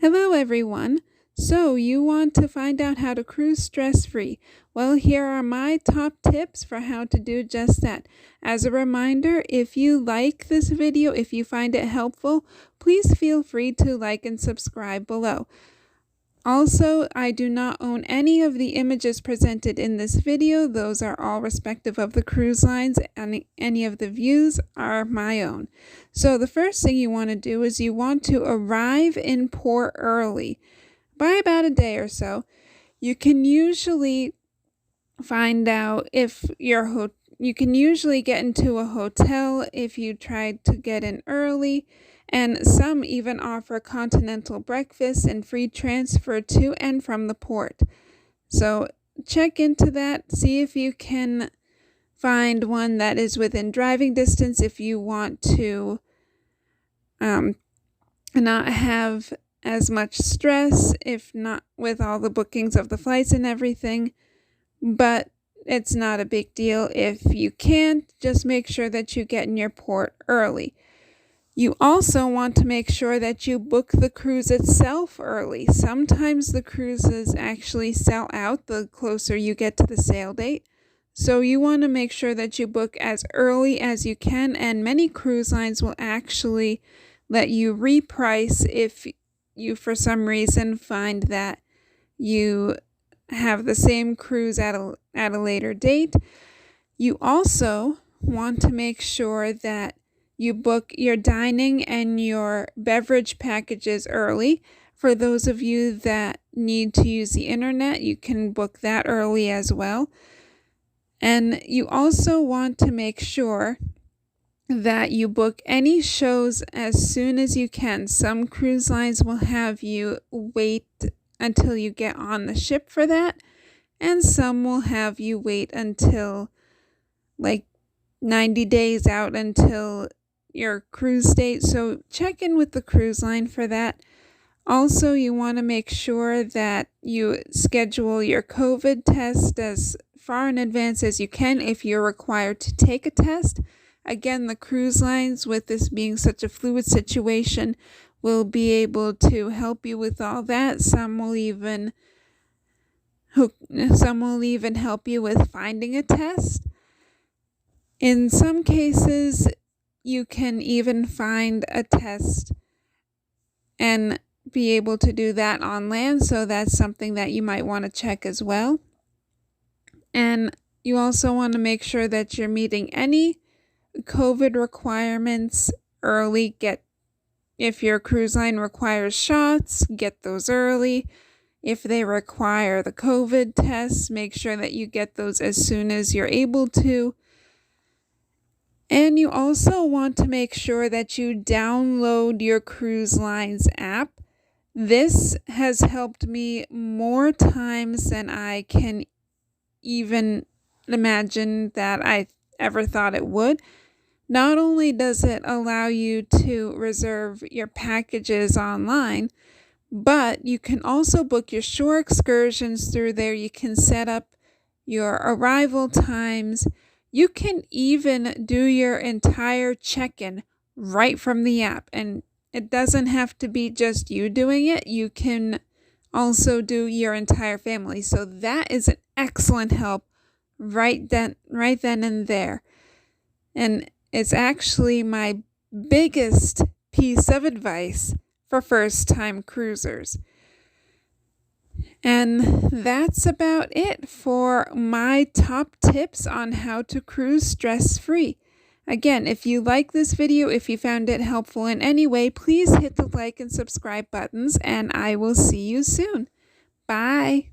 Hello, everyone. So, you want to find out how to cruise stress-free? Well, here are my top tips for how to do just that. As a reminder, if you like this video, if you find it helpful, please feel free to like and subscribe below. Also, I do not own any of the images presented in this video. Those are all respective of the cruise lines, and any of the views are my own. So the first thing you want to do is you want to arrive in port early, by about a day or so. You can usually find out if you can usually get into a hotel if you tried to get in early, and some even offer continental breakfast and free transfer to and from the port. So check into that, see if you can find one that is within driving distance if you want to not have as much stress, if not with all the bookings of the flights and everything. But it's not a big deal if you can't. Just make sure that you get in your port early. You also want to make sure that you book the cruise itself early. Sometimes the cruises actually sell out the closer you get to the sail date. So you want to make sure that you book as early as you can, and many cruise lines will actually let you reprice if you for some reason find that you have the same cruise at a later date. You also want to make sure that you book your dining and your beverage packages early. For those of you that need to use the internet, you can book that early as well. And you also want to make sure that you book any shows as soon as you can. Some cruise lines will have you wait until you get on the ship for that, and some will have you wait until like 90 days out until your cruise date. So check in with the cruise line for that. Also, you want to make sure that you schedule your COVID test as far in advance as you can if you're required to take a test. Again, the cruise lines, with this being such a fluid situation, will be able to help you with all that. Some will even help you with finding a test. In some cases, you can even find a test and be able to do that on land, so that's something that you might want to check as well. And you also want to make sure that you're meeting any COVID requirements early. If your cruise line requires shots, get those early. If they require the COVID tests, make sure that you get those as soon as you're able to. And you also want to make sure that you download your cruise line's app. This has helped me more times than I can even imagine that I ever thought it would. Not only does it allow you to reserve your packages online, but you can also book your shore excursions through there. You can set up your arrival times. You can even do your entire check-in right from the app. And it doesn't have to be just you doing it. You can also do your entire family. So that is an excellent help right then and there. And it's actually my biggest piece of advice for first-time cruisers. And that's about it for my top tips on how to cruise stress-free. Again, if you like this video, if you found it helpful in any way, please hit the like and subscribe buttons, and I will see you soon. Bye.